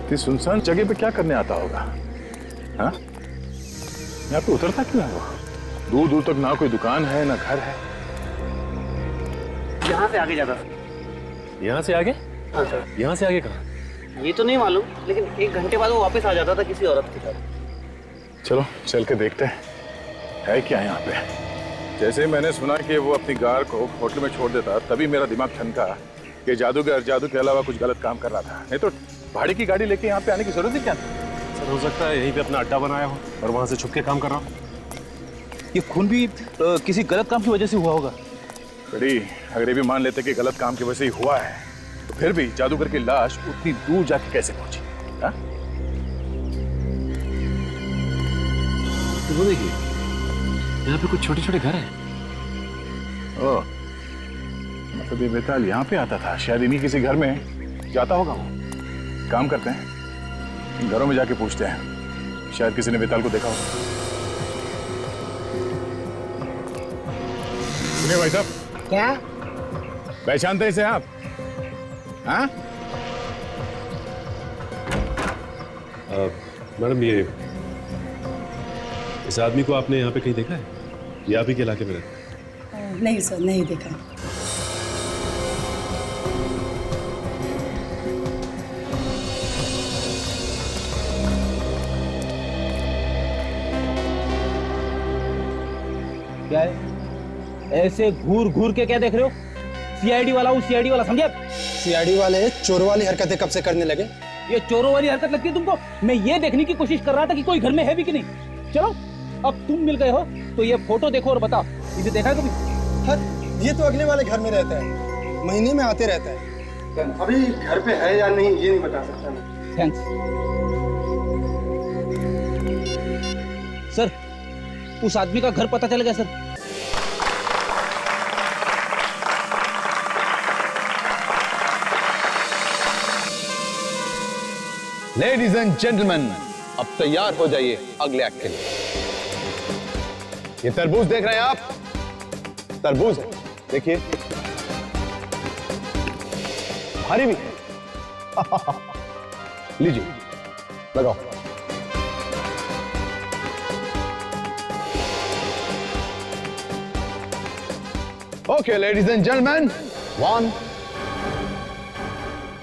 इतनी सुनसान जगह पे क्या करने आता होगा? हाँ, यहाँ पे उतरता क्यों है वो? दूर दूर तक ना कोई दुकान है ना घर है। यहाँ से आगे जाता था। यहाँ से आगे? हाँ सर। यहाँ से आगे कहाँ? ये तो नहीं मालूम, लेकिन 1 घंटे बाद वो वापस आ जाता था किसी औरत के साथ। चलो चल के देखते हैं है क्या यहाँ पे। जैसे मैंने सुना कि वो अपनी कार को होटल में छोड़ देता, तभी मेरा दिमाग ठनका कि जादू के अलावा कुछ गलत काम कर रहा था। नहीं तो भाड़े की गाड़ी लेके यहाँ पे आने की जरूरत ही क्या थी? सर हो सकता है यहीं पे अपना अड्डा बनाया हो और वहाँ से छुप के काम कर रहा हो। ये खून भी किसी गलत काम की वजह से हुआ होगा। बड़ी अगर ये भी मान लेते कि गलत काम की वजह से ही हुआ है, तो फिर भी जादूगर की लाश उतनी दूर जाके कैसे पहुंची? हाँ? तो वो देखिए, यहाँ पे कुछ छोटे छोटे घर हैं। ओह, मतलब ये बेताल यहाँ पे आता था, शायद इन्हीं किसी घर में जाता होगा वो। काम करते हैं, घरों में जाके पूछते हैं, शायद किसी ने बेताल को देखा होगा। सुनिए भाई साहब। क्या? पहचानते हैं इसे आप? हाँ? मैडम ये इस आदमी को आपने यहाँ पे कहीं देखा है? ये आप ही के इलाके में रहता है? नहीं सर, नहीं देखा। क्या है? ऐसे घूर घूर के क्या देख रहे हो? सीआईडी वाला हूँ, सीआईडी वाला, समझे? सीआईडी वाले चोर वाली हरकतें कब से करने लगे? ये चोरों वाली हरकत लगती है तुमको? मैं ये देखने की कोशिश कर रहा था कि कोई घर में है भी कि नहीं। चलो, अब तुम मिल गए हो तो ये फोटो देखो और बताओ, इसे देखा है कभी? हर ये तो अगले वाले घर में रहता है, महीने में आते रहता है। अभी घर पे है या नहीं ये नहीं बता सकता मैं। Thanks sir. उस आदमी का घर पता चल गया सर। लेडीज एंड जेंटलमैन, अब तैयार हो जाइए अगले एक्ट के लिए। ये तरबूज देख रहे हैं आप? तरबूज है, देखिए भारी भी है। लीजिए, लगाओ। Okay ladies and gentleman, 1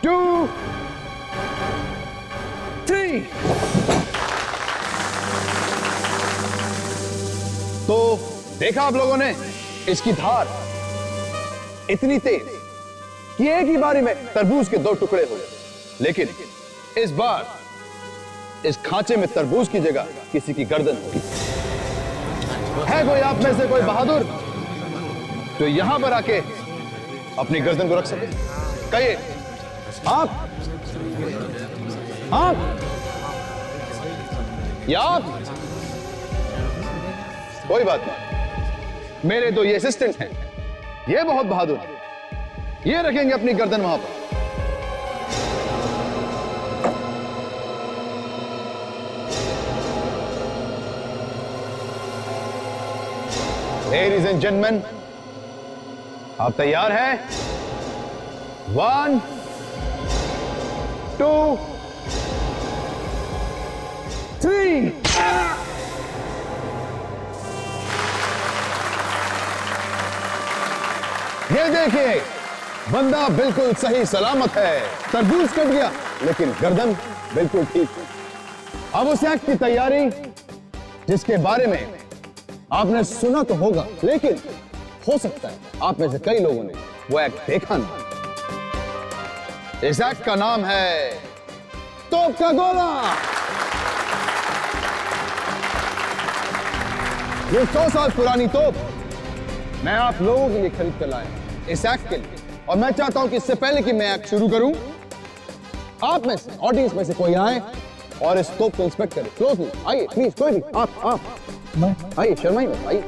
2 3। तो देखा आप लोगों ने, इसकी धार इतनी तेज कि एक ही बारी में तरबूज के 2 टुकड़े हो गए। लेकिन इस बार इस खांचे में तरबूज की जगह किसी की गर्दन होगी। है कोई आप में से कोई बहादुर जो यहां पर आके अपनी गर्दन को रख सके? कहिए आप, आप या आप? कोई बात नहीं, मेरे 2 ये असिस्टेंट हैं, ये बहुत बहादुर हैं, ये रखेंगे अपनी गर्दन वहां पर। लेडीज एंड जेंटलमैन, आप तैयार हैं? 1 2 3। ये देखिए, बंदा बिल्कुल सही सलामत है। तरबूज कट गया लेकिन गर्दन बिल्कुल ठीक है। अब उस एक्ट की तैयारी जिसके बारे में आपने सुना तो होगा, लेकिन हो सकता है आप में से कई लोगों ने वो एक्ट देखा ना। इस एक्ट का नाम है तोप का गोला। ये 100 साल पुरानी तोप मैं आप लोगों के लिए खरीद कर लाया इस एक्ट के लिए। और मैं चाहता हूं कि इससे पहले कि मैं एक्ट शुरू करूं, आप में से, ऑडियंस में से कोई आए और इस तोप को इंस्पेक्ट करे क्लोजली। आइए प्लीज, कोई भी, आप आइए, शर्माइए मत, आइए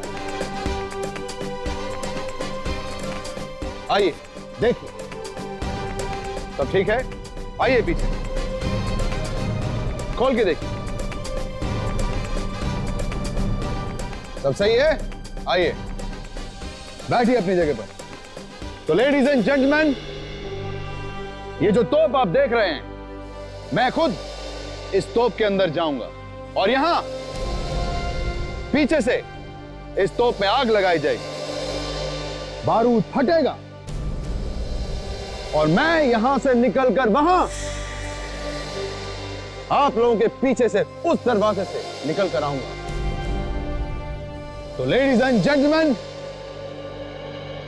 आइए, देखिए सब ठीक है? आइए पीछे, खोल के देखिए सब सही है? आइए बैठिए अपनी जगह पर। तो लेडीज एंड जेंटलमैन, ये जो तोप आप देख रहे हैं, मैं खुद इस तोप के अंदर जाऊंगा और यहां पीछे से इस तोप में आग लगाई जाएगी, बारूद फटेगा और मैं यहां से निकलकर वहां आप लोगों के पीछे से उस दरवाजे से निकल कर आऊंगा। तो लेडीज एंड जेंटलमैन,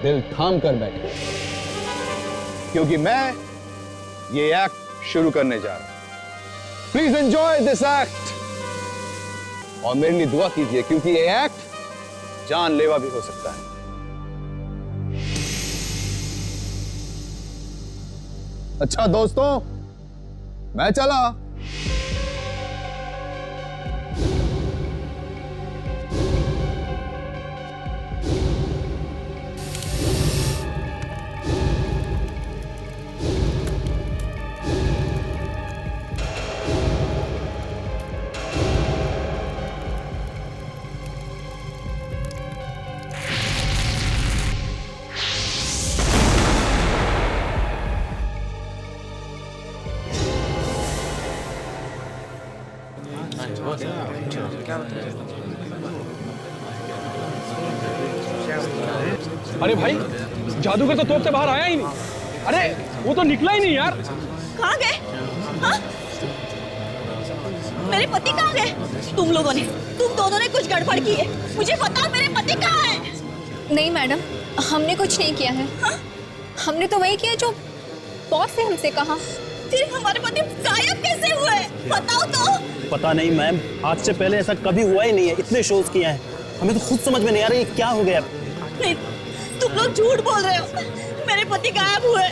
दिल थाम कर बैठे, क्योंकि मैं ये एक्ट शुरू करने जा रहा हूं। प्लीज एंजॉय दिस एक्ट और मेरे लिए दुआ कीजिए, क्योंकि ये एक्ट जानलेवा भी हो सकता है। अच्छा दोस्तों, मैं चला। अरे भाई, जादूगर तो तोप से बाहर आया ही नहीं। अरे वो तो निकला ही नहीं यार। कहाँ गए? हाँ? मेरे पति कहाँ गए? तुम दोनों ने कुछ गड़बड़ की है। मुझे बताओ मेरे पति कहाँ है? नहीं मैडम, हमने कुछ नहीं किया है। हाँ? हमने तो वही किया जो बॉस ने हमसे कहा। फिर हमारे पति गायब कैसे हुए? बताओ तो। पता नहीं मैम, आज से पहले ऐसा कभी हुआ ही नहीं है। इतने शोज किए हैं, हमें तो खुद समझ में नहीं आ रहा ये क्या हो गया। नहीं, तुम लोग झूठ बोल रहे हो। मेरे पति गायब हुए।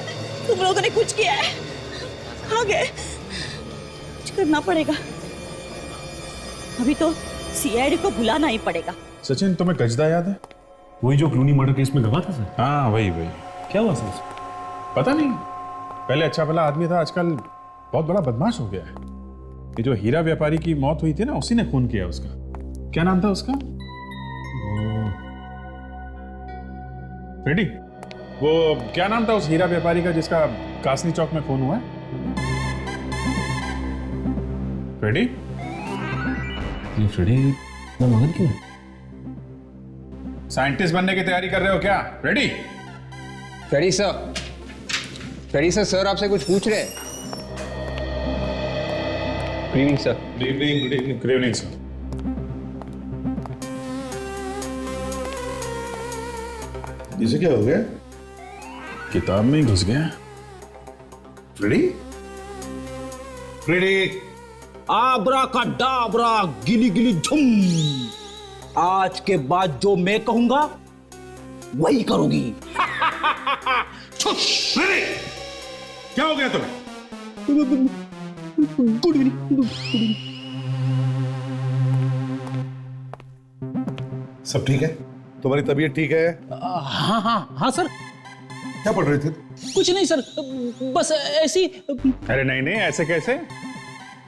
तुम लोगों ने कुछ किया है। कहाँ गए? कुछ करना पड़ेगा। अभी तो सीआईडी को बुलाना ही पड़ेगा। सचिन, तुम्हें गजदा याद है? वही जो क्लूनी मर्डर केस में गवा था सर। हाँ वही। क्या हुआ सर? पता नहीं, पहले अच्छा भला आदमी था, आजकल बहुत बड़ा बदमाश हो गया है। ये जो हीरा व्यापारी की मौत हुई थी ना, उसी ने खून किया उसका। क्या नाम था उसका? रेडी? वो क्या नाम था उस हीरा व्यापारी का जिसका कासनी चौक में खून हुआ है? रेडी? ये फ्रेडी इतना मगन क्यों है? साइंटिस्ट बनने की तैयारी कर रहे हो क्या? रेडी? फ्रेडी सर, सर आपसे कुछ पूछ रहे हैं। Good evening sir. Good evening. Good evening sir. इसे क्या हो गया? किताब में ही घुस गया। रेडी? रेडी? आबरा का डाबरा, गिली गिली झुम। आज के बाद जो मैं कहूंगा वही करोगी। रेडी? क्या हो गया तुम्हें? Good evening. सब ठीक है? तुम्हारी तबीयत ठीक है? हाँ सर। क्या पढ़ रहे थे? कुछ नहीं सर, बस ऐसी। अरे नहीं, ऐसे कैसे?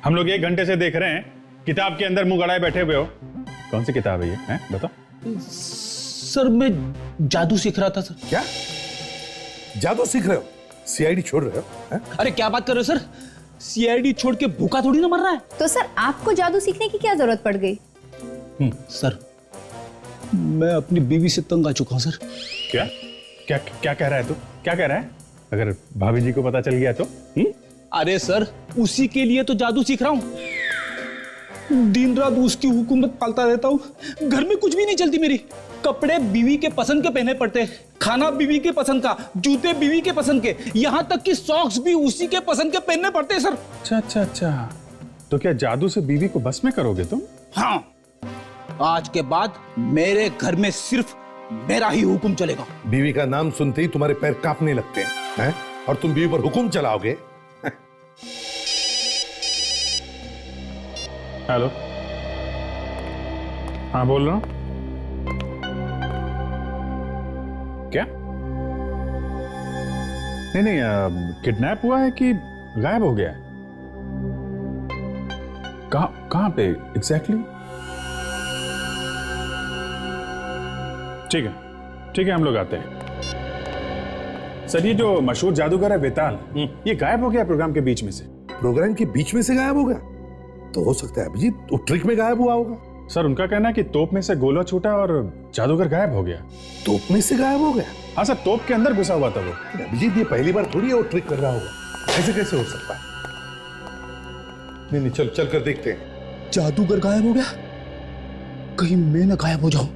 हम लोग 1 घंटे से देख रहे हैं, किताब के अंदर मुंह गड़ाए बैठे हुए हो। कौन सी किताब है ये? हैं? बताओ। सर मैं जादू सीख रहा था सर। क्या जादू सीख रहे हो? सीआईडी छोड़ रहे हो? हैं? अरे क्या बात कर रहे हो सर? सीआईडी छोड़ के भूखा थोड़ी ना मर रहा है। तो सर आपको जादू सीखने की क्या जरूरत पड़ गई? सर मैं अपनी बीवी से तंग आ चुका हूं सर। क्या क्या क्या कह रहा है तू? क्या कह रहा है? अगर भाभी जी को पता चल गया तो? अरे सर, उसी के लिए तो जादू सीख रहा हूं। दिन रात उसकी हुकूमत पालता रहता हूं। घर में कुछ भी नहीं चलती मेरी। कपड़े बीवी के पसंद के पहने पड़ते, खाना बीवी के पसंद का, जूते बीवी के पसंद के, यहाँ तक कि सॉक्स भी उसी के पसंद के पहनने पड़ते हैं सर। अच्छा। तो क्या जादू से बीवी को बस में करोगे तुम? हाँ, आज के बाद मेरे घर में सिर्फ मेरा ही हुक्म चलेगा। बीवी का नाम सुनते ही तुम्हारे पैर कांपने लगते हैं, और तुम बीवी पर हुक्म चलाओगे? हेलो, हाँ बोल रहा हूं। क्या? नहीं, किडनैप हुआ है कि गायब हो गया है? कहां पे एग्जैक्टली? ठीक है, हम लोग आते हैं। सर, ये जो मशहूर जादूगर है वेताल, ये गायब हो गया प्रोग्राम के बीच में से। प्रोग्राम के बीच में से गायब हो गया? तो हो सकता है अभिजीत वो ट्रिक में गायब हुआ होगा। सर उनका कहना है कि तोप में से गोला छूटा और जादूगर गायब हो गया। तोप में से गायब हो गया? हाँ सर, तोप के अंदर घुसा हुआ था वो। अभिजीत ये पहली बार थोड़ी है वो ट्रिक कर रहा होगा, ऐसे कैसे हो सकता है? नहीं नहीं, चल कर देखते हैं। जादूगर गायब हो गया? कहीं मैं ना गायब हो जाऊं।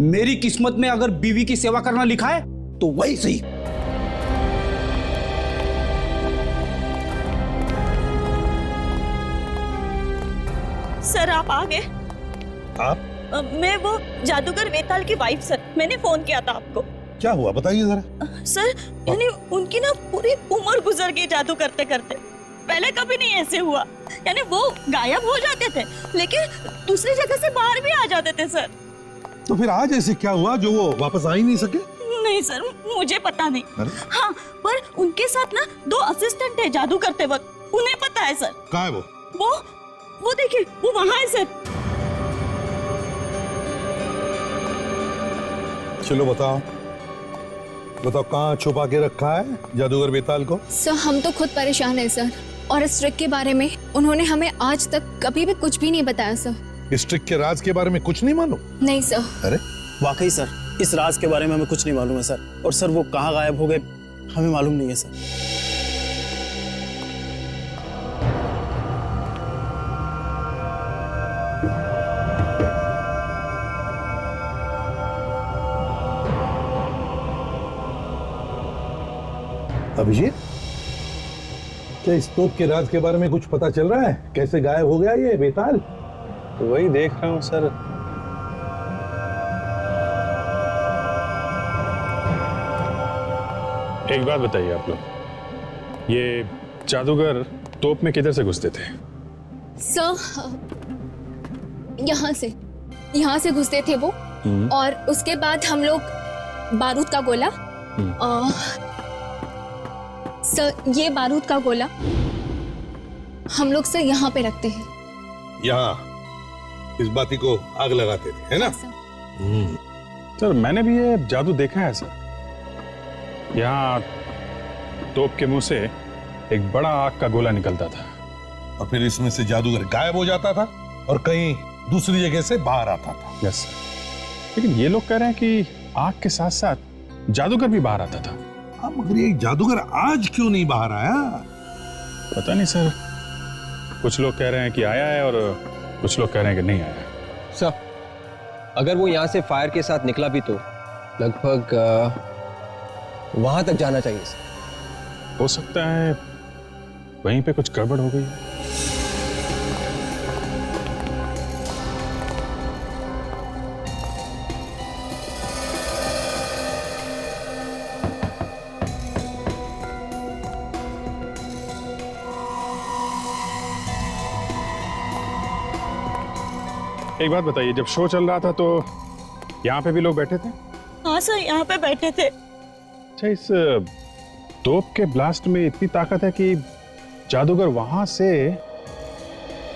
मेरी किस्मत में अगर बीवी की सेवा करना लिखा है तो वही सही। सर आप आ गए? आप? मैं वो जादूगर वेताल की वाइफ सर, मैंने फोन किया था आपको। क्या हुआ बताइए जरा। सर यानी उनकी ना पूरी उम्र गुजर गई जादू करते करते। पहले कभी नहीं ऐसे हुआ, यानी वो गायब हो जाते थे लेकिन दूसरी जगह से बाहर भी आ जाते थे सर। तो फिर आज ऐसे क्या हुआ जो वो वापस आ ही नहीं सके? नहीं सर, मुझे पता नहीं। हाँ, पर उनके साथ ना 2 असिस्टेंट है जादू करते वक्त, उन्हें पता है सर। कहाँ है वो देखिए, वो वहाँ है सर। चलो बताओ कहाँ छुपा के रखा है जादूगर बेताल को? सर हम तो खुद परेशान हैं सर, और इस ट्रिक के बारे में उन्होंने हमें आज तक कभी भी कुछ भी नहीं बताया सर। इस ट्रिक के राज के बारे में कुछ नहीं मालूम? नहीं सर। अरे वाकई सर, इस राज के बारे में हमें कुछ नहीं मालूम है सर। और सर वो कहाँ गायब हो गए हमें मालूम नहीं है सर। अभिजीत, क्या इस तोप के राज के बारे में कुछ पता चल रहा है? कैसे गायब हो गया ये बेताल? तो वही देख रहा हूँ सर। एक बात बताइए आप लोग, ये जादूगर तोप में किधर से घुसते थे? सर यहाँ से घुसते थे वो, और उसके बाद हम लोग बारूद का गोला, सर ये बारूद का गोला हम लोग से यहाँ पे रखते हैं। यहाँ इस बाती को आग लगाते थे, है ना? सर मैंने भी ये जादू देखा है सर। यहाँ तोप के मुंह से एक बड़ा आग का गोला निकलता था और फिर इसमें से जादूगर गायब हो जाता था और कहीं दूसरी जगह से बाहर आता था। यस सर, लेकिन ये लोग कह रहे हैं कि आग के साथ साथ जादूगर भी बाहर आता था। हाँ, मगर ये जादूगर आज क्यों नहीं बाहर आया? पता नहीं सर, कुछ लोग कह रहे हैं कि आया है और कुछ लोग कह रहे हैं कि नहीं आया। सर अगर वो यहाँ से फायर के साथ निकला भी तो लगभग वहां तक जाना चाहिए सर। हो सकता है वहीं पे कुछ गड़बड़ हो गई। एक बात बताइए, जब शो चल रहा था तो यहाँ पे भी लोग बैठे थे? हाँ सर, यहाँ पे बैठे थे। अच्छा, इस तोप के ब्लास्ट में इतनी ताकत है कि जादूगर वहां से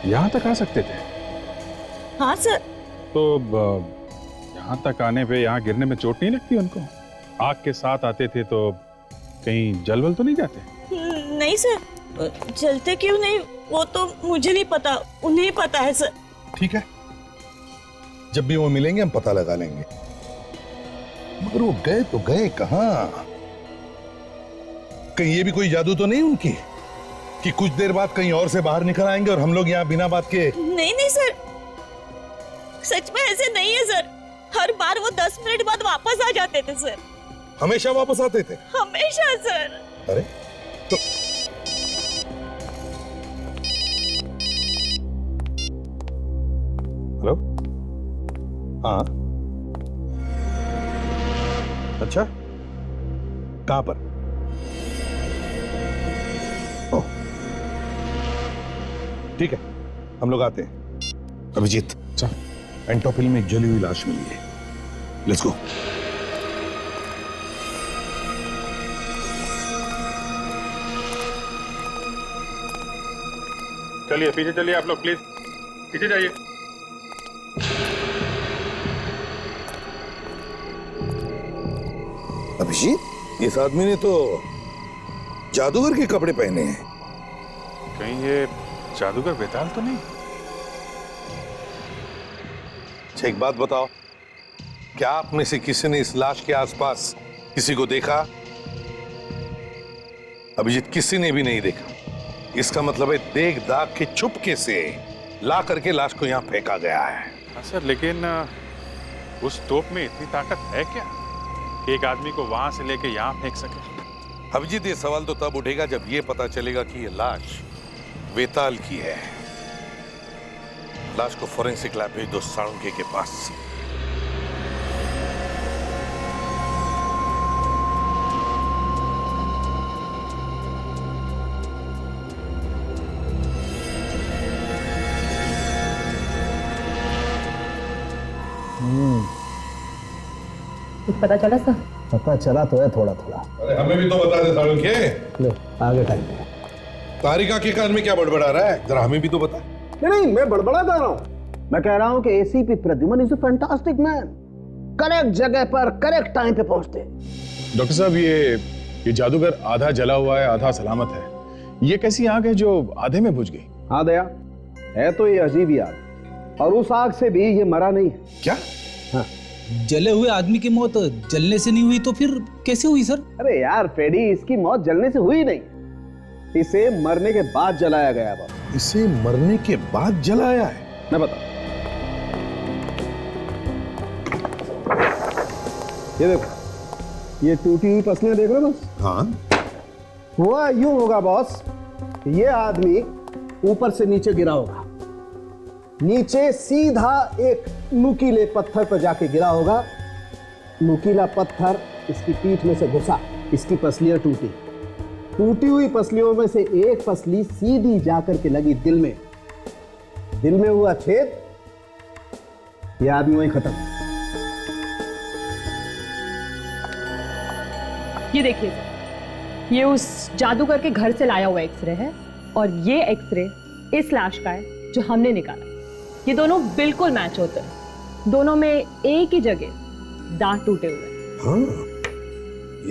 यहाँ तक आ सकते थे? हाँ सर। तो यहाँ तक आने पे, यहाँ गिरने में चोट नहीं लगती उनको? आग के साथ आते थे तो कहीं जलवल तो नहीं जाते? नहीं सर, जलते क्यों नहीं वो तो मुझे नहीं पता, उन्हें पता है सर। ठीक है, जब भी वो मिलेंगे हम पता लगा लेंगे। मगर वो गए तो गए कहां? कहीं ये भी कोई जादू तो नहीं उनकी कि कुछ देर बाद कहीं और से बाहर निकल आएंगे और हम लोग यहाँ बिना बात के? नहीं सर, सच में ऐसे नहीं है सर। हर बार वो 10 मिनट बाद वापस आ जाते थे सर। हमेशा वापस आते थे? हमेशा सर। अरे तो हेलो, हाँ अच्छा, कहां पर? ओह ठीक है, हम लोग आते हैं। अभिजीत, एंटोपिल में एक जली हुई लाश मिली है, लेट्स गो। चलिए पीछे चलिए आप लोग, प्लीज पीछे जाइए। अभिजीत, इस आदमी ने तो जादूगर के कपड़े पहने हैं। कहीं ये जादूगर बेताल तो नहीं? अच्छा एक बात बताओ, क्या आप में से किसी ने इस लाश के आसपास किसी को देखा? अभिजीत, किसी ने भी नहीं देखा। इसका मतलब है देख दाग के चुपके से ला करके लाश को यहां फेंका गया है। हाँ सर, लेकिन उस तोप में इतनी ताकत है क्या कि एक आदमी को वहां से लेके यहां फेंक सके? अभिजीत, ये सवाल तो तब उठेगा जब ये पता चलेगा कि ये लाश वेताल की है। लाश को फोरेंसिक लैब भेज दो साळुंखे के पास। कुछ पता चला सर? पता चला तो है थोड़ा थोड़ा। अरे हमें भी तो बता दे साळुंखे। ले आगे टाइम। तारिका के कान में क्या बड़बड़ा रहा है, जरा हमें भी तो बता। नहीं, मैं बड़बड़ा कर रहा हूँ। मैं कह रहा हूँ कि ACP Pradyuman is a fantastic man. Correct जगह पर करेक्ट टाइम पे पहुंचते। डॉक्टर साहब, ये जादूगर आधा जला हुआ है आधा सलामत है। ये कैसी आग है जो आधे में बुझ गई? हाँ दया, है तो ये अजीब ही आग, और उस आग से भी ये मरा नहीं है। क्या? हाँ। जले हुए आदमी की मौत जलने से नहीं हुई तो फिर कैसे हुई सर? अरे यार फेडी, इसकी मौत जलने से हुई नहीं, इसे मरने के बाद जलाया गया। बाबा, इसे मरने के बाद जलाया है? मैं बता, ये देखो, ये टूटी हुई पसलियां देख रहे हो? बस हाँ। हुआ यूं होगा बॉस, ये आदमी ऊपर से नीचे गिरा होगा, नीचे सीधा एक नुकीले पत्थर पर जाके गिरा होगा, नुकीला पत्थर इसकी पीठ में से घुसा, इसकी पसलियां टूटी, टूटी हुई पसलियों में से एक पसली सीधी जाकर के लगी दिल में, दिल में हुआ छेद, यह आदमी वहीं खत्म। ये देखिए सर, ये उस जादूगर के घर से लाया हुआ एक्सरे है, और ये एक्सरे इस लाश का है जो हमने निकाला। ये दोनों बिल्कुल मैच होते हैं, दोनों में एक ही जगह दांत टूटे हुए हैं। हाँ,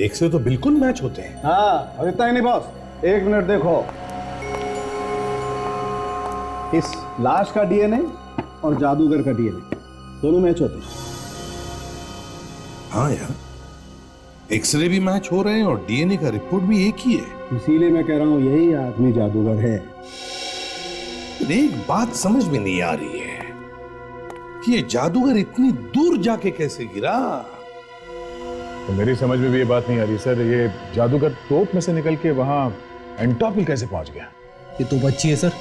एक से तो बिल्कुल मैच होते हैं। हाँ, अब इतना ही नहीं बॉस, एक मिनट देखो, इस लाश का डीएनए और जादूगर का डीएनए दोनों मैच होते हैं। हाँ यार, एक्सरे भी मैच हो रहे हैं और डीएनए का रिपोर्ट भी एक ही है। इसीलिए मैं कह रहा हूं यही आदमी जादूगर है। एक बात समझ में नहीं आ रही है कि ये जादूगर इतनी दूर जाके कैसे गिरा। तो मेरी समझ में भी ये बात नहीं आ रही सर, ये जादूगर तोप में से निकल के वहां एंटॉप कैसे पहुंच गया? ये तो बच्ची है सर,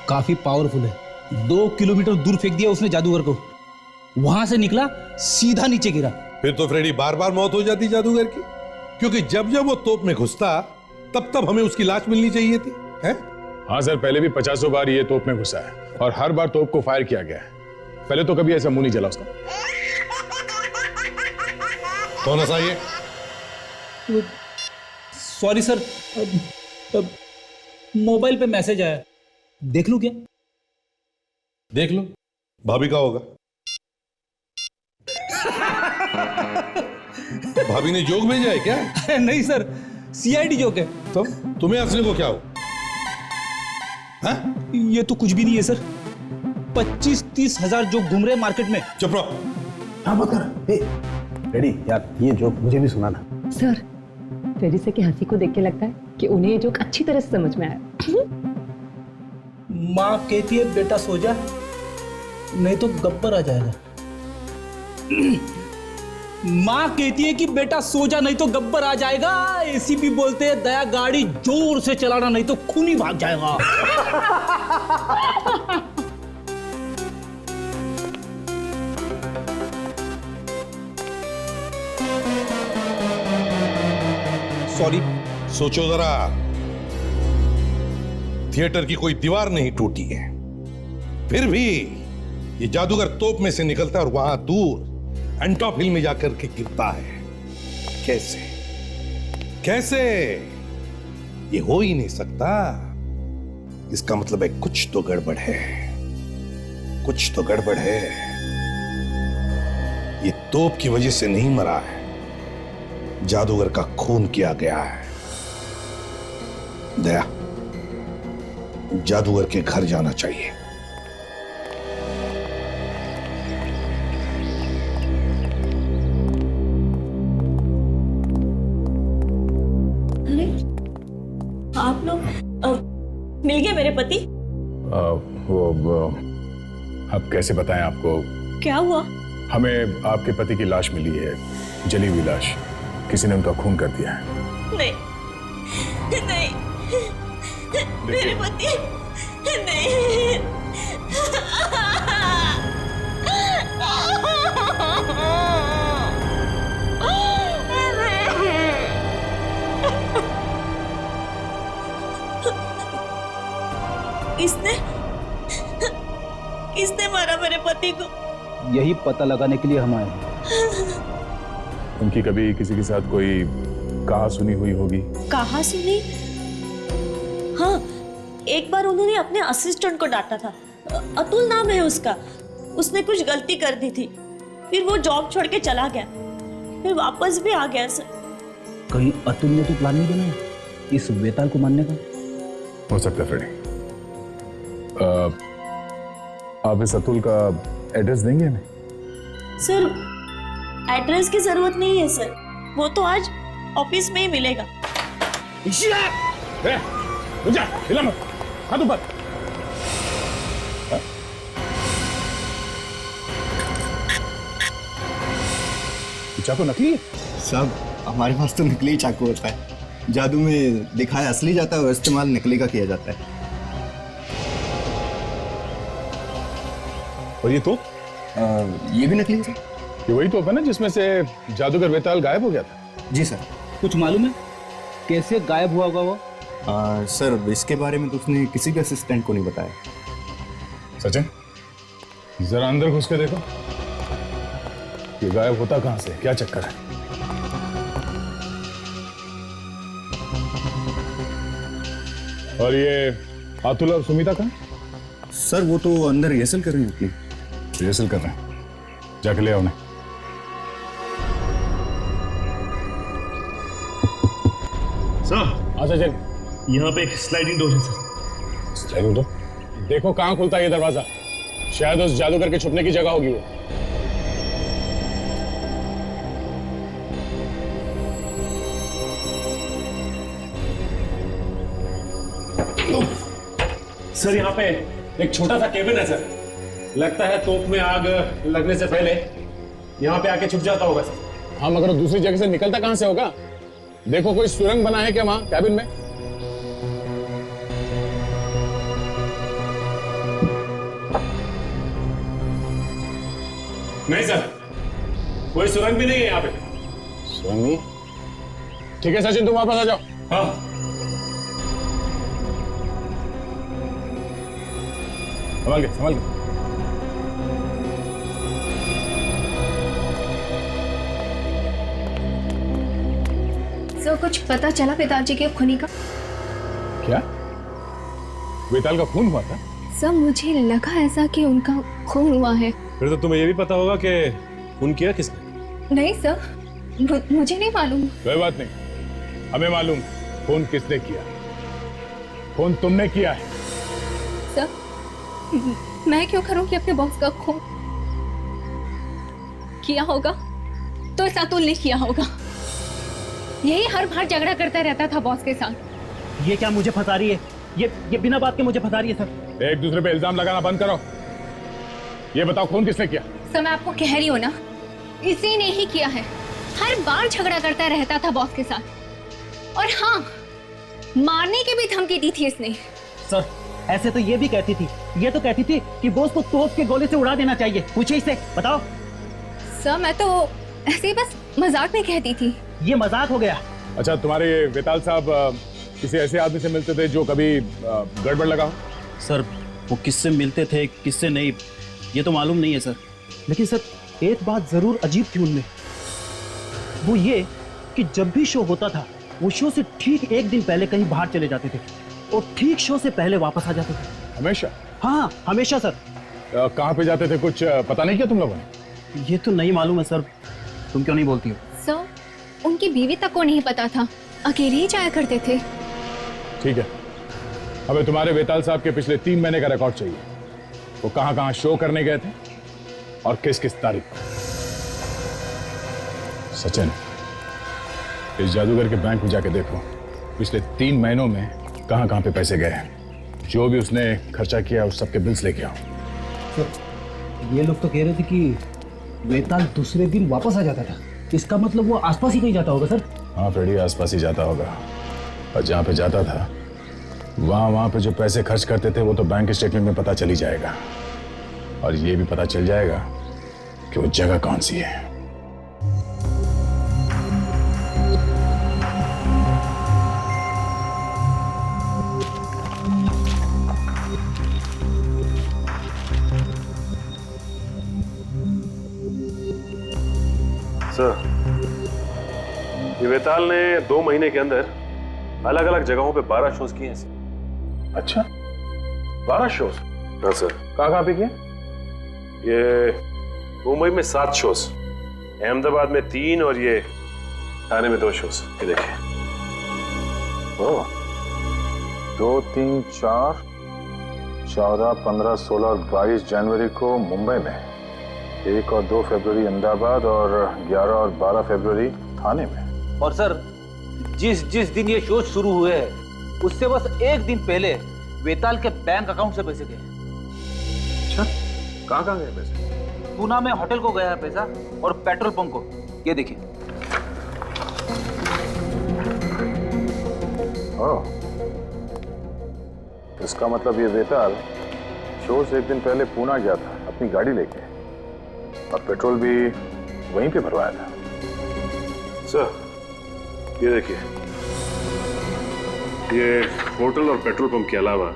काफी पावरफुल है। 2 किलोमीटर दूर फेंक दिया उसने जादूगर को, वहां से निकला सीधा नीचे गिरा। फिर तो फ्रेडी बार बार मौत हो जाती जादूगर की, क्योंकि जब जब वो तोप में घुसता तब तब हमें उसकी लाश मिलनी चाहिए थी, है? हाँ सर, पहले भी 50 बार ये तोप में घुसा है और हर बार तोप को फायर किया गया है। पहले तो कभी ऐसा मुंह नहीं जला उसका। कौन ऐसा ये? सॉरी सर, मोबाइल पे मैसेज आया, देख लूं क्या? देख लो, भाभी का होगा। भाभी ने जोक भेजा है क्या? नहीं सर, सीआईडी जोक है। तो तुम्हें हंसने को क्या हो? हाँ? ये तो कुछ भी नहीं है सर, 25-30 हजार जोक घूम रहे मार्केट में। चुप रहो। हाँ मत कर। रेडी यार, ये जोक मुझे भी सुनाना। सर, फ्रेडी से की हंसी को देख के लगता है कि उन्हें ये जोक अच्छी तरह से समझ में आया। माँ कहती है बेटा सो जा, नहीं तो गब्बर आ जाएगा। माँ कहती है कि बेटा सो जा नहीं तो गब्बर आ जाएगा। एसीपी बोलते हैं दया गाड़ी जोर से चलाना नहीं तो खून ही भाग जाएगा। सॉरी। सोचो जरा, थिएटर की कोई दीवार नहीं टूटी है, फिर भी ये जादूगर तोप में से निकलता है और वहां दूर एंटॉप हिल में जाकर के गिरता है। कैसे कैसे? ये हो ही नहीं सकता। इसका मतलब है कुछ तो गड़बड़ है, कुछ तो गड़बड़ है। ये तोप की वजह से नहीं मरा है, जादूगर का खून किया गया है। दया, जादूगर के घर जाना चाहिए। अरे आप लोग मिल गए मेरे पति? अब कैसे बताएं आपको? क्या हुआ? हमें आपके पति की लाश मिली है, जली हुई लाश। किसी ने उनका खून कर दिया है। नहीं नहीं, मेरे पति नहीं। किसने मारा मेरे पति को? यही पता लगाने के लिए हम आए हैं। उनकी कभी किसी के साथ कोई कहा सुनी हुई होगी? कहा सुनी? हाँ, एक बार उन्होंने अपने असिस्टेंट को डांटा था। अतुल नाम है उसका। उसने कुछ गलती कर दी थी, फिर वो जॉब छोड़ के चला गया, फिर वापस भी आ गया सर। कहीं अतुल ने तो प्लान नहीं बनाया इस वेताल को मारने का? हो सकता है फ्रेडी। आप इस अतुल का एड्रेस देंगे हमें? सर एड्रेस की जरूरत नहीं है सर, वो तो आज ऑफिस में ही मिलेगा। हाथ ऊपर। चाकू नकली है? सब हमारे पास तो नकली चाकू होता है। जादू में दिखाया असली जाता है और इस्तेमाल नकली का किया जाता है। और ये तो ये भी नकली है सर। ये वही तोप है ना जिसमें से जादूगर वेताल गायब हो गया था? जी सर। कुछ मालूम है कैसे गायब हुआ होगा वो? सर इसके बारे में तो उसने किसी भी असिस्टेंट को नहीं बताया। सचिन जरा अंदर घुस के देखो, ये गायब होता कहां से, क्या चक्कर है? और ये अतुल और सुमिता कहां? सर वो तो अंदर रिहर्सल कर रहे हैं अपनी। रिहर्सल कर रहे हैं, जाके ले आओ उन्हें। सर अच्छा चल, यहाँ पे एक स्लाइडिंग डोर है सर। Sliding door? देखो कहां खुलता है ये दरवाजा, शायद उस जादूगर के छुपने की जगह होगी वो। सर यहाँ पे एक छोटा सा केबिन है सर, लगता है तोप में आग लगने से पहले यहाँ पे आके छुप जाता होगा सर। हाँ मगर दूसरी जगह से निकलता कहां से होगा? देखो कोई सुरंग बना है क्या वहां कैबिन में? नहीं सर, कोई सुरंग भी नहीं है यहाँ पे। सुरंग नहीं? ठीक है सचिन तुम वापस आ जाओ। हाँ संभाल के संभाल के। सर कुछ पता चला पिताजी के खूनी का? क्या वेताल का खून हुआ था? सर मुझे लगा ऐसा कि उनका खून हुआ है। फिर तो तुम्हें ये भी पता होगा कि खून किया किसने? नहीं सर, मुझे नहीं मालूम। कोई बात नहीं, हमें मालूम खून किसने किया। खून तुमने किया है। सर मैं क्यों करूंगी अपने बॉस का खून? किया होगा तो इस अतुल ने किया होगा। यही हर बार झगड़ा करता रहता था बॉस के साथ। ये क्या मुझे फंसा रही है? ये बिना बात के मुझे फंसा रही है सर। एक दूसरे पे इल्जाम लगाना बंद करो। ये बताओ खून किसने किया? सर मैं आपको कह रही हूँ ना, इसी ने ही किया है। हर बार झगड़ा करता रहता था बॉस के साथ, और हाँ मारने की भी धमकी दी थी इसने। सर ऐसे तो ये भी कहती थी, ये तो कहती थी कि बॉस को तोप के गोले से उड़ा देना चाहिए। पूछिए इससे, बताओ। सर मैं तो ऐसे ही बस मजाक में कहती थी। ये मजाक हो गया। अच्छा तुम्हारे वेताल साहब किसी ऐसे आदमी से मिलते थे जो कभी गड़बड़ लगा हो? सर वो किससे मिलते थे किससे नहीं ये तो मालूम नहीं है सर, लेकिन सर एक बात जरूर अजीब थी उनमें। वो ये कि जब भी शो होता था वो शो से ठीक एक दिन पहले कहीं बाहर चले जाते थे और ठीक शो से पहले वापस आ जाते थे। हमेशा? हाँ हमेशा सर। कहाँ पे जाते थे कुछ पता नहीं किया तुम लोगों ने? ये तो नहीं मालूम है सर, तुम क्यों नहीं बोलती हो? सर उनकी बीवी तक को नहीं पता था, अकेले ही जाया करते थे। ठीक है, हमें तुम्हारे वेताल साहब के पिछले 3 महीने का रिकॉर्ड चाहिए। वो कहां कहां शो करने गए थे और किस किस तारीख पर। सचिन, इस जादूगर के बैंक में जाके देखो पिछले 3 महीनों में कहां कहां पे पैसे गए हैं। जो भी उसने खर्चा किया उस सबके बिल्स लेके आओ। सर, ये लोग तो कह रहे थे कि वेताल दूसरे दिन वापस आ जाता था। इसका मतलब वो आसपास ही कहीं जाता होगा सर। हाँ फ्रेडी, आसपास ही जाता होगा। और जहां पे जाता था वहां पे जो पैसे खर्च करते थे वो तो बैंक स्टेटमेंट में पता चल ही जाएगा। और ये भी पता चल जाएगा कि वो जगह कौन सी है। सर, ये वेताल ने 2 महीने के अंदर अलग अलग जगहों पे 12 शोज किए हैं। अच्छा, 12 शोज? हाँ सर। कहाँ पे किए? ये मुंबई में 7 शोज, अहमदाबाद में 3 और ये थाने में 2 शोज। ये देखिए। 2, 3, 4, 14, 15, 16 और 22 जनवरी को मुंबई में, 1 और 2 फरवरी अहमदाबाद और 11 और 12 फरवरी थाने में। और सर, जिस दिन ये शो शुरू हुए हैं उससे बस 1 दिन पहले वेताल के बैंक अकाउंट से पैसे गए। अच्छा, कहाँ गए पैसे? पूना में होटल को गया है पैसा और पेट्रोल पंप को। ये देखिए। ओह, इसका मतलब ये वेताल शो से 1 दिन पहले पूना गया था अपनी गाड़ी लेके, और पेट्रोल भी वहीं पे भरवाया था। सर, ये देखिए, ये होटल और पेट्रोल पंप के अलावा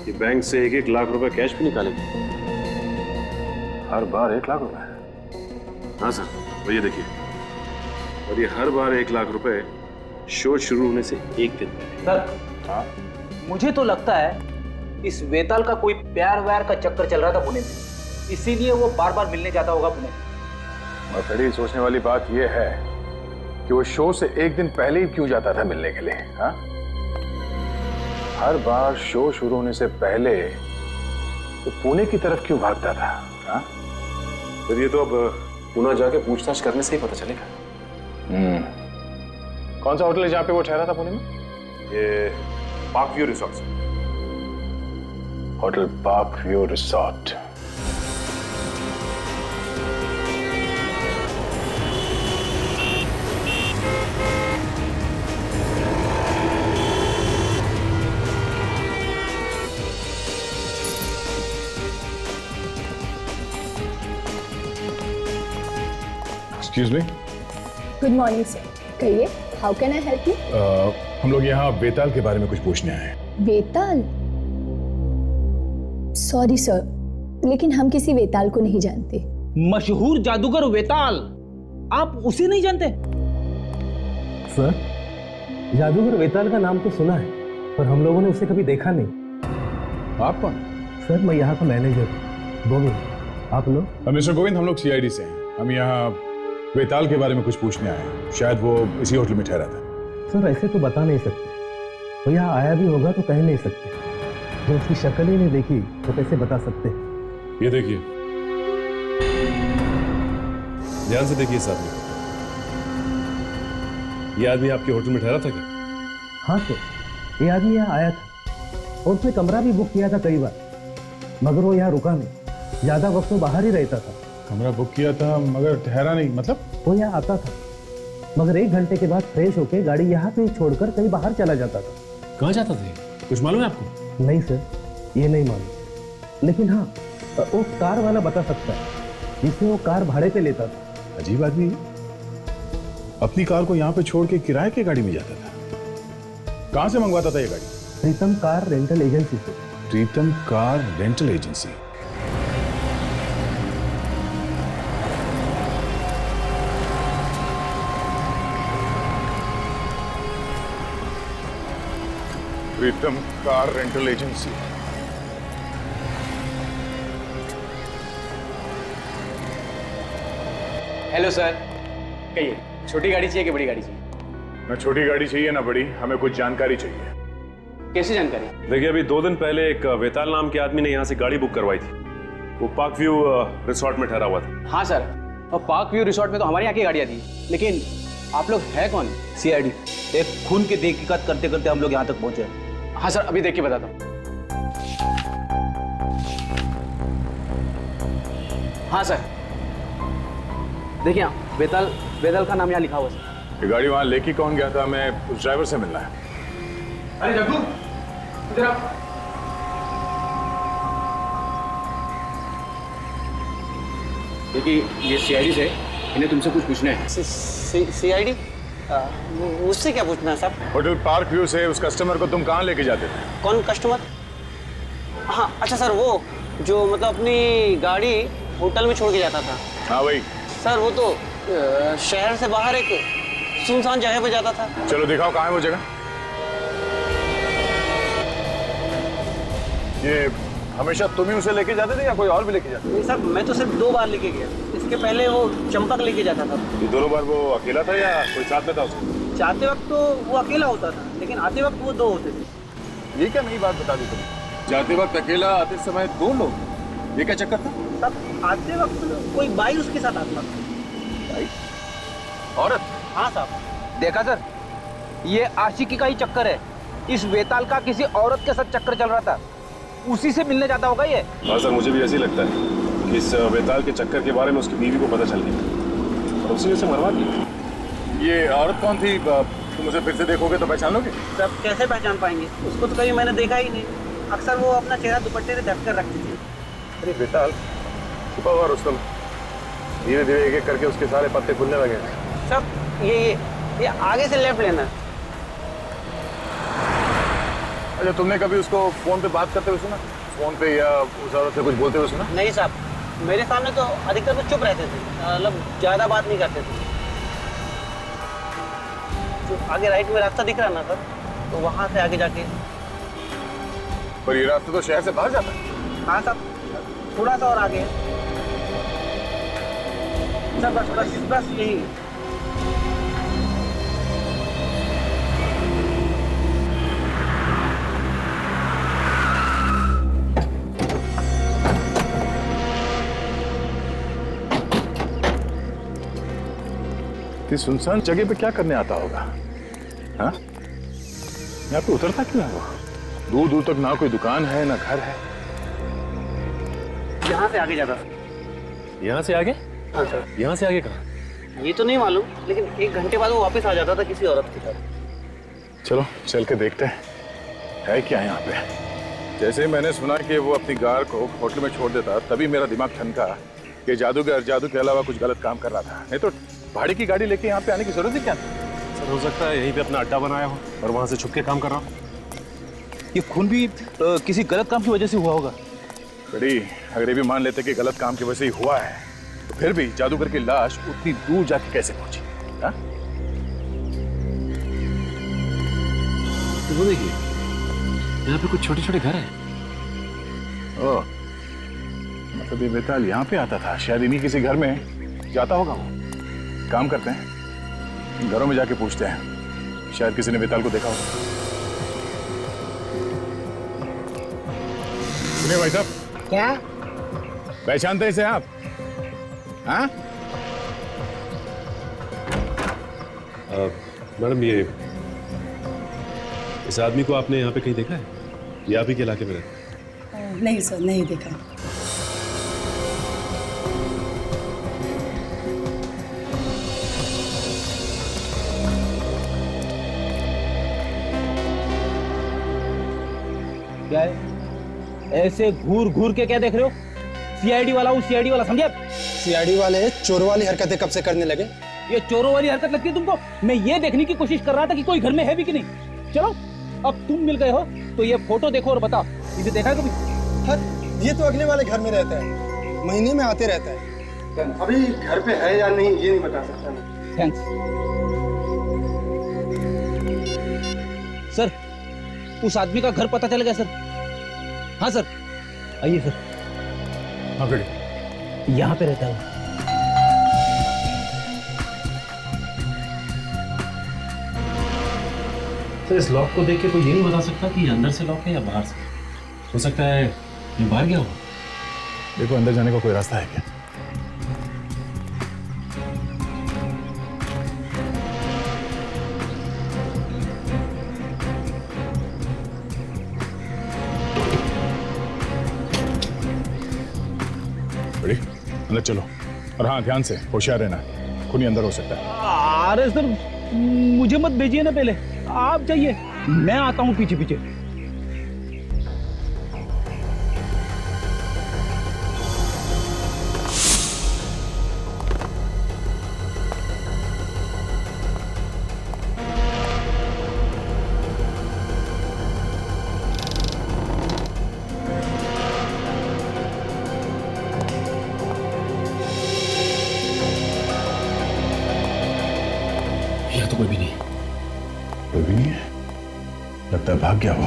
ये बैंक से 1-1 लाख रुपए कैश भी निकालेंगे। हर बार 1 लाख रुपए? हाँ सर, और ये देखिए, और ये हर बार 1 लाख रुपए शो शुरू होने से 1 दिन पहले। सर, हाँ, मुझे तो लगता है इस वेताल का कोई प्यार व्यार का चक्कर चल रहा था पुणे में, इसीलिए वो बार बार मिलने जाता होगा पुणे। और फिर सोचने वाली बात यह है कि वो शो से 1 दिन पहले ही क्यों जाता था मिलने के लिए? हाँ, हर बार शो शुरू होने से पहले तो पुणे की तरफ क्यों भागता था? हाँ, फिर ये तो अब पुणे जाके पूछताछ करने से ही पता चलेगा। कौन सा होटल है जहाँ पे वो ठहरा था पुणे में? ये park view resort. Hotel park view resort. Excuse me. Good morning sir, कहिए, how can I help you? हम लोग यहाँ वेताल के बारे में कुछ पूछने आए हैं। वेताल? सॉरी सर, लेकिन हम किसी वेताल को नहीं जानते। मशहूर जादूगर वेताल, आप उसे नहीं जानते? सर, जादूगर वेताल का नाम तो सुना है, पर हम लोगों ने उसे कभी देखा नहीं। आप कौन? सर, मैं यहाँ का मैनेजर गोविंद। आप लोग? मिस्टर गोविंद, हम लोग सीआईडी से हैं। हम यहाँ वेताल के बारे में कुछ पूछने आए हैं। शायद वो इसी होटल में ठहरा था। सर, ऐसे तो बता नहीं सकते। वो यहाँ आया भी होगा तो कह नहीं सकते। जो उसकी शक्ल ही नहीं देखी तो कैसे बता सकते? ये देखिए, ध्यान से देखिए इस आदमी को। ये आदमी आपके होटल में ठहरा था क्या? हाँ सर, ये आदमी यहाँ आया था और उसने कमरा भी बुक किया था कई बार, मगर वो यहाँ रुका नहीं। ज्यादा वक्त तो बाहर ही रहता था। कमरा बुक किया था मगर ठहरा नहीं, मतलब? वो यहाँ आता था मगर 1 घंटे के बाद फ्रेश होके गाड़ी यहाँ पे छोड़कर कहीं बाहर चला जाता था। कहाँ जाता था? कुछ मालूम है आपको? नहीं सर, ये नहीं मालूम, लेकिन हाँ, वो कार वाला बता सकता है जिससे वो कार भाड़े पे लेता था। अजीब आदमी, अपनी कार को यहाँ पे छोड़ के किराए की गाड़ी में जाता था। कहाँ से मंगवाता था ये गाड़ी? प्रीतम कार रेंटल एजेंसी से। Pritam car rental agency? Pritam car rental agency. Hello sir, कहिए, छोटी गाड़ी चाहिए कि बड़ी गाड़ी चाहिए? ना छोटी गाड़ी चाहिए ना बड़ी, हमें कुछ जानकारी चाहिए। कैसी जानकारी? देखिए, अभी 2 दिन पहले एक वेताल नाम के आदमी ने यहाँ से गाड़ी बुक करवाई थी। वो पार्क व्यू रिसोर्ट में ठहरा हुआ था। हाँ सर, और पार्क व्यू रिसोर्ट में तो हमारी यहाँ की गाड़ियाँ थी, लेकिन आप लोग है कौन? सीआईडी। एक खून की तहकीकात करते करते हम लोग यहाँ तक पहुंचे। हाँ सर, अभी देख के बताता हूँ। हाँ सर, देखिए वेताल का नाम यहाँ लिखा हुआ है सर। ये गाड़ी वहां लेके कौन गया था? मैं उस ड्राइवर से मिलना है। अरे जग्गू, इधर आ। देखिए, ये सीआईडी से इन्हें तुमसे कुछ पूछना है। सीआईडी? उससे क्या पूछना है साहब? होटल पार्क व्यू से उस कस्टमर को तुम कहाँ लेके जाते थे? कौन कस्टमर? हाँ अच्छा सर, वो जो मतलब अपनी गाड़ी होटल में छोड़ के जाता था। हाँ वही सर, वो तो शहर से बाहर एक सुनसान जगह पे जाता था। चलो दिखाओ कहाँ है वो जगह। ये हमेशा तुम ही उसे लेके जाते थे या कोई और भी लेके जाते थे? नहीं सर, मैं तो सिर्फ 2 बार लेके गया। इसके पहले वो चंपक लेके जाता था। ये दोनों बार वो अकेला था या कोई साथ में था उसके? जाते वक्त तो वो अकेला होता था, लेकिन आते वक्त वो 2 होते थे। ये क्या नई बात बता दी तुमने? जाते वक्त अकेला, आते समय 2 लोग, ये क्या चक्कर था? तब आते वक्त कोई बाई उसके साथ आता था। औरत? हाँ साहब। देखा सर, ये आशिकी का ही चक्कर है। इस वेताल का किसी औरत के साथ चक्कर चल रहा था, उसी से मिलने जाता होगा ये। हाँ सर, मुझे भी ऐसे ही लगता है कि इस वेताल के चक्कर के बारे में उसकी बीवी को पता चल गया और उसी ने उसे मरवा दिया। ये औरत कौन थी? तुम उसे फिर से देखोगे तो पहचान लोगे? तब कैसे पहचान पाएंगे? उसको तो कभी मैंने देखा ही नहीं। अक्सर वो अपना चेहरा दुपट्टे से ढक कर रखती थी। अरे वेताल छुपा हुआ रुस्तम, धीरे धीरे एक एक करके उसके सारे पत्ते खुलने लगे। सब ये आगे से लेफ्ट लेना। अच्छा, तुमने कभी उसको फोन पे बात करते हुए सुना? फोन पे या उस औरत से कुछ बोलते हुए सुना? नहीं साहब, मेरे सामने तो अधिकतर वो चुप रहते थे, मतलब ज्यादा बात नहीं करते थे। जो आगे राइट में रास्ता दिख रहा ना सर, तो वहां से आगे जाके। पर ये रास्ता तो शहर से बाहर जाता है। हाँ साहब, थोड़ा सा और आगे सर, बस यही। इस सुनसान जगह पे क्या करने आता होगा? हाँ, यहाँ पे उतरता क्यों है वो? दूर दूर तक ना कोई दुकान है ना घर है। यहाँ से आगे जाता। यहाँ से आगे? हाँ सर। यहाँ से आगे कहाँ? ये तो नहीं मालूम, लेकिन 1 घंटे बाद वो वापस आ जाता था किसी औरत के साथ। चलो चल के देखते हैं है क्या यहाँ पे। जैसे ही मैंने सुना कि वो अपनी कार को होटल में छोड़ देता, तभी मेरा दिमाग ठनका कि जादू के अलावा कुछ गलत काम कर रहा था। नहीं तो भाड़े की गाड़ी लेके यहाँ पे आने की जरूरत ही क्या थी? सर, हो सकता है यहीं पे अपना अड्डा बनाया हो और वहां से छुप के काम कर रहा हो। ये खून भी किसी गलत काम की वजह से हुआ होगा। बड़ी अगर ये भी मान लेते कि गलत काम की वजह से ही हुआ है, तो फिर भी जादूगर की लाश उतनी दूर जाके कैसे पहुंची? हाँ? तो वो देखिए, यहाँ पे कुछ छोटे छोटे घर हैं। ओह, मतलब ये वेताल यहाँ पे आता था, शायद इन्हीं किसी घर में जाता होगा वो। काम करते हैं, घरों में जाके पूछते हैं, शायद किसी ने वेताल को देखा होगा। सुनिए भाई साहब। क्या? पहचानते हैं इसे आप? हाँ? मैडम, ये इस आदमी को आपने यहाँ पे कहीं देखा है? ये आप ही के इलाके में रहता है? नहीं सर, नहीं देखा। क्या है? ऐसे घूर घूर के क्या देख रहे हो? सीआईडी वाला हूँ, सीआईडी वाला, समझे? सीआईडी वाले चोर वाली हरकतें कब से करने लगे? ये चोरों वाली हरकत लगती है तुमको? मैं ये देखने की कोशिश कर रहा था कि कोई घर में है भी कि नहीं। चलो, अब तुम मिल गए हो तो ये फोटो देखो और बताओ, इसे देखा है कभी? हर ये तो अगले वाले घर में रहता है, महीने में आते रहता है। अभी घर पे है या नहीं ये नहीं बता सकता मैं। Thanks sir. उस आदमी का घर पता चल गया सर। हाँ सर, आइए सर। हाँ बेटे, यहाँ पे रहता है। सर इस लॉक को देख के कोई ये नहीं बता सकता कि ये अंदर से लॉक है या बाहर से। हो सकता है ये बाहर गया हो। देखो अंदर जाने का कोई रास्ता है क्या? बड़ी अंदर चलो, और हाँ ध्यान से, होशियार रहना, खूनी अंदर हो सकता है। अरे सर मुझे मत भेजिए ना, पहले आप जाइए, मैं आता हूँ पीछे पीछे। यहाँ तो कोई भी नहीं। कोई भी नहीं है, लगता है भाग गया वो।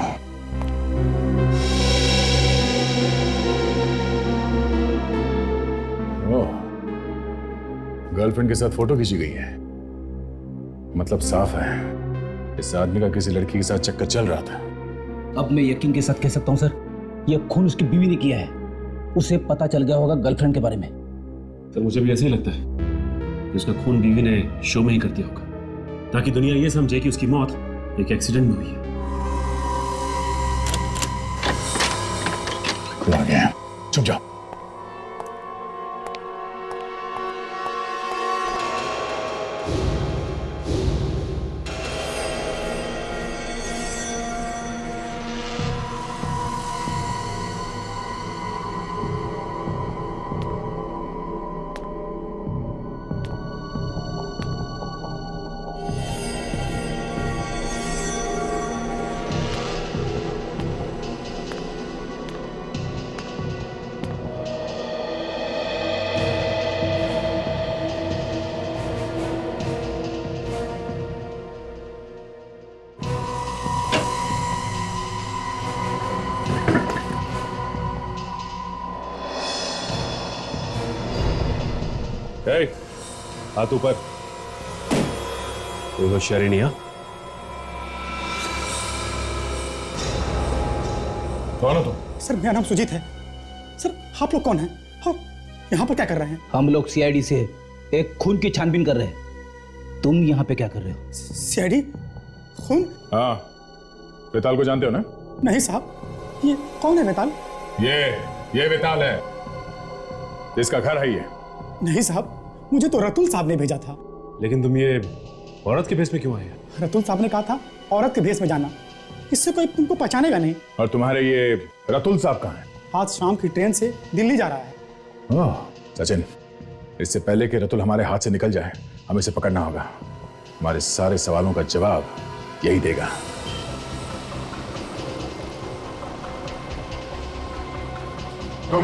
ओह, गर्लफ्रेंड के साथ फोटो खींची गई है, मतलब साफ है इस आदमी का किसी लड़की के साथ चक्कर चल रहा था। अब मैं यकीन के साथ कह सकता हूँ सर, यह खून उसकी बीवी ने किया है। उसे पता चल गया होगा गर्लफ्रेंड के बारे में। सर मुझे भी ऐसे ही लगता है कि उसका खून बीवी ने शो में ही कर दिया होगा, ताकि दुनिया ये समझे कि उसकी मौत एक एक्सीडेंट में हुई है। कोई आ गया है, चुप जाओ। हाथ ऊपर। कोई होशियारी नहीं है। कौन हो तुम? सर मेरा नाम सुजीत है। सर आप लोग कौन हैं? हाँ, यहाँ पर क्या कर रहे हैं? हम लोग सीआईडी से एक खून की छानबीन कर रहे हैं। तुम यहाँ पे क्या कर रहे हो? सीआईडी? खून? हाँ, वेताल को जानते हो ना? नहीं साहब, ये कौन है वेताल? ये वेताल है, इसका घर है ये। नहीं साहब, मुझे तो रतुल साहब ने भेजा था। लेकिन तुम ये औरत के भेष में क्यों आए? रतुल साहब ने कहा था औरत के भेष में जाना, इससे कोई तुमको पहचानेगा नहीं। और तुम्हारे ये रतुल साहब कहाँ हैं? आज शाम की ट्रेन से दिल्ली जा रहा है। ओह, सचिन, इससे पहले कि रतुल हमारे हाथ से निकल जाए, हमें इसे पकड़ना होगा। हमारे सारे सवालों का जवाब यही देगा। तुम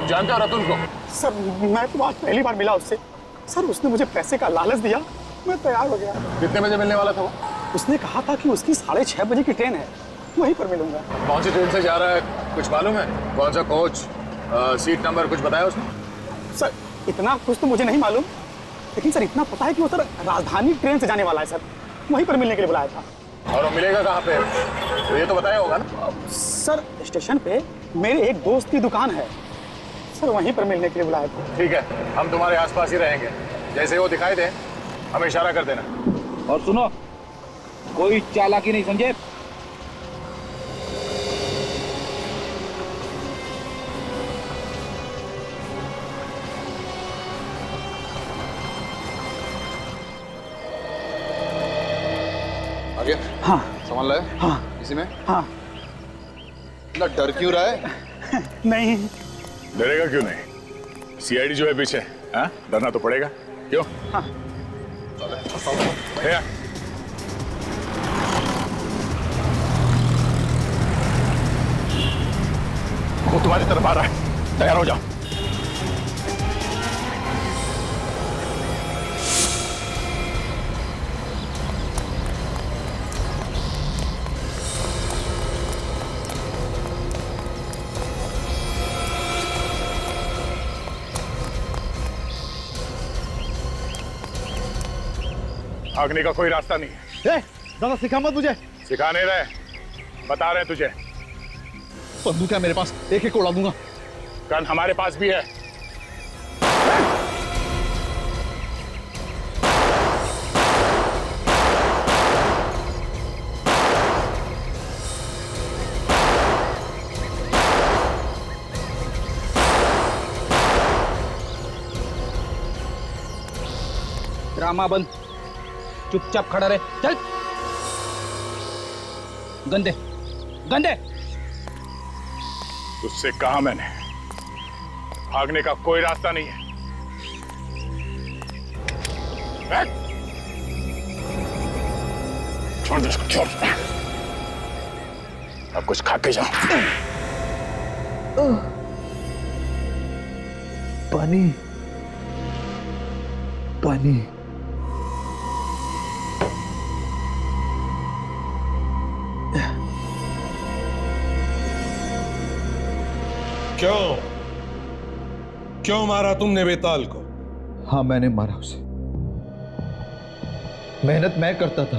जानते हो रतुल को? सर मैं तो आज पहली बार मिला उससे। सर उसने मुझे पैसे का लालच दिया, मैं तैयार हो गया। कितने बजे मिलने वाला था वो? उसने कहा था कि उसकी 6:30 बजे की ट्रेन है, वहीं पर मिलूंगा। कौन सी ट्रेन से जा रहा है कुछ मालूम है? कौन सा कोच, सीट नंबर कुछ बताया उसने? सर इतना कुछ तो मुझे नहीं मालूम, लेकिन सर इतना पता है कि वो सर राजधानी ट्रेन से जाने वाला है सर, वहीं पर मिलने के लिए बुलाया था। और वो मिलेगा कहाँ पे? तो ये तो बताया होगा ना? सर स्टेशन पे मेरे एक दोस्त की दुकान है सर, वहीं पर मिलने के लिए बुलाया था। ठीक है, हम तुम्हारे आसपास ही रहेंगे, जैसे वो दिखाई दे हमें इशारा कर देना। और सुनो, कोई चालाकी नहीं, समझे? आगे? हाँ। सामान लाए? हाँ। इसी में? हाँ। इतना डर क्यों रहा है? नहीं। डरेगा क्यों नहीं? सीआईडी जो है पीछे, हाँ? डरना तो पड़ेगा। क्यों? हाँ। वो तुम्हारी तरफ आ रहा है, तैयार हो जाओ। भागने का कोई रास्ता नहीं है। दादा सिखा मत मुझे। सिखा नहीं रहे, बता रहे तुझे। बंदूक है मेरे पास, एक एक उड़ा दूंगा। गन हमारे पास भी है। ड्रामा बंद, चुपचाप खड़ा रहे। चल गंदे गंदे। तुझसे कहा मैंने, भागने का कोई रास्ता नहीं है। छोड़ दे इसको, छोड़। अब कुछ खा के जाओ। पानी पानी। क्यों मारा तुमने बेताल को? हाँ मैंने मारा उसे। मेहनत मैं करता था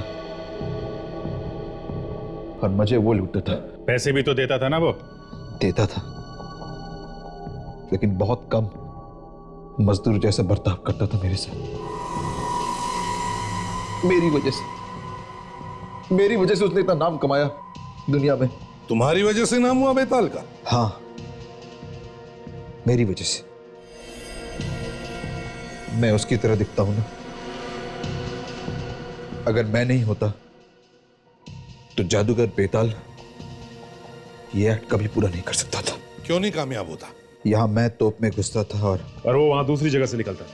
और मुझे वो लूटता था। पैसे भी तो देता था ना वो? देता था, लेकिन बहुत कम मजदूर जैसा बर्ताव करता था मेरे साथ। मेरी वजह से उसने इतना नाम कमाया दुनिया में। तुम्हारी वजह से नाम हुआ बेताल का? हाँ, मेरी वजह से। मैं उसकी तरह दिखता हूं ना। अगर मैं नहीं होता तो जादूगर बेताल ये एक्ट कभी पूरा नहीं कर सकता था। क्यों नहीं कामयाब होता? यहां मैं तोप में घुसता था और वो वहां दूसरी जगह से निकलता।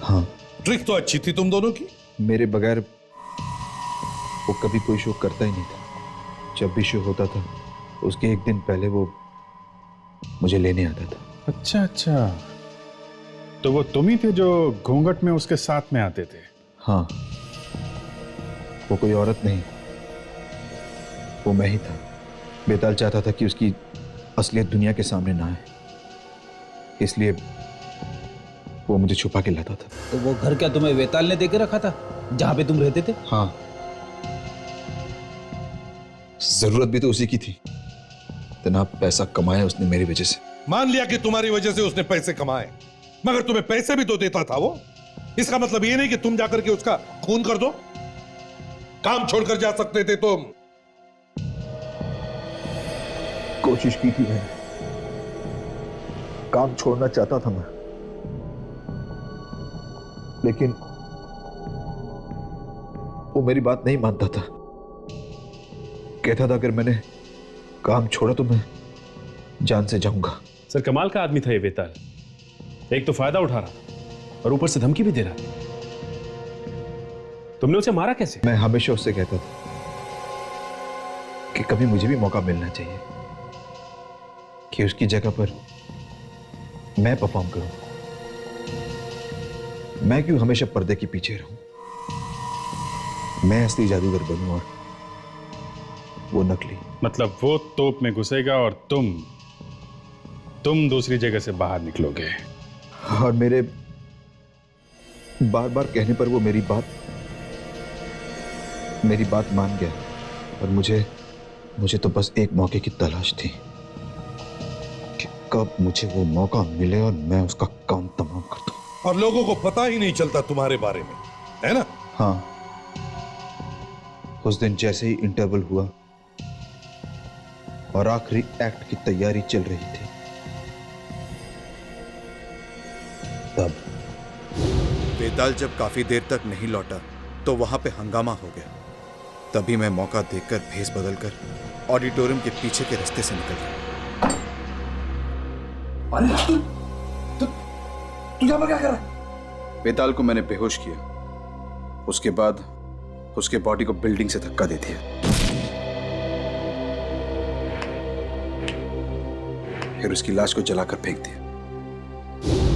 हाँ, ट्रिक तो अच्छी थी तुम दोनों की। मेरे बगैर वो कभी कोई शो करता ही नहीं था। जब भी शो होता था उसके एक दिन पहले वो मुझे लेने आता था। अच्छा अच्छा, तो वो तुम ही थे जो घूंघट में उसके साथ में आते थे? हाँ, वो कोई औरत नहीं, वो मैं ही था। बेताल चाहता था कि उसकी असलियत दुनिया के सामने ना आए, इसलिए वो मुझे छुपा के लाता था। तो वो घर क्या तुम्हें बेताल ने देके रखा था जहां पे तुम रहते थे? हाँ, जरूरत भी तो उसी की थी। इतना पैसा कमाया उसने मेरी वजह से। मान लिया कि तुम्हारी वजह से उसने पैसे कमाए, मगर तुम्हें पैसे भी तो देता था वो। इसका मतलब ये नहीं कि तुम जाकर के उसका खून कर दो। काम छोड़कर जा सकते थे तुम। कोशिश की थी मैंने, काम छोड़ना चाहता था मैं, लेकिन वो मेरी बात नहीं मानता था। कहता था अगर मैंने काम छोड़ा तो मैं जान से जाऊंगा। सर कमाल का आदमी था ये बेताल। एक तो फायदा उठा रहा और ऊपर से धमकी भी दे रहा। तुमने उसे मारा कैसे? मैं हमेशा उससे कहता था कि कभी मुझे भी मौका मिलना चाहिए कि उसकी जगह पर मैं परफॉर्म करूं। मैं क्यों हमेशा पर्दे के पीछे रहूं? मैं असली जादूगर बनूं और वो नकली। मतलब वो तोप में घुसेगा और तुम दूसरी जगह से बाहर निकलोगे। और मेरे बार बार कहने पर वो मेरी बात मान गया। और मुझे तो बस एक मौके की तलाश थी कि कब मुझे वो मौका मिले और मैं उसका काम तमाम कर दूं। और लोगों को पता ही नहीं चलता तुम्हारे बारे में, है ना? हाँ, उस दिन जैसे ही इंटरवल हुआ और आखिरी एक्ट की तैयारी चल रही थी, तब बेताल जब काफी देर तक नहीं लौटा तो वहां पे हंगामा हो गया। तभी मैं मौका देखकर भेस बदलकर ऑडिटोरियम के पीछे के रास्ते से निकल गया। अरे तू यहाँ पर क्या कर रहा है? बेताल को मैंने बेहोश किया, उसके बाद उसके बॉडी को बिल्डिंग से धक्का दे दिया, फिर उसकी लाश को जलाकर फेंक दिया।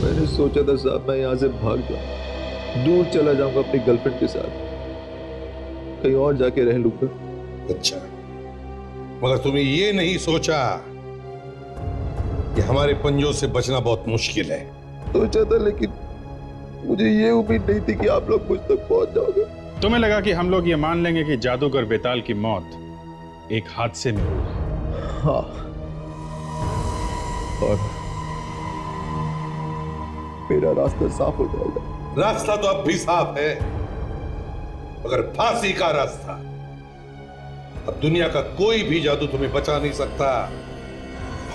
मैंने सोचा था साहब मैं यहां से भाग जाऊं, दूर चला जाऊंगा अपनी गर्लफ्रेंड के साथ, कहीं और जाके रह लूंगा। अच्छा, मगर तुमने ये नहीं सोचा कि हमारे पंजों से बचना बहुत मुश्किल है? सोचा था, लेकिन मुझे ये उम्मीद नहीं थी कि आप लोग मुझ तक पहुंच जाओगे। तुम्हें लगा कि हम लोग ये मान लेंगे कि जादूगर बेताल की मौत एक हादसे में हुई। हाँ, और मेरा रास्ता साफ हो जाएगा। रास्ता तो अब भी साफ है, मगर फांसी का रास्ता। अब दुनिया का कोई भी जादू तुम्हें बचा नहीं सकता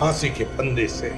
फांसी के फंदे से।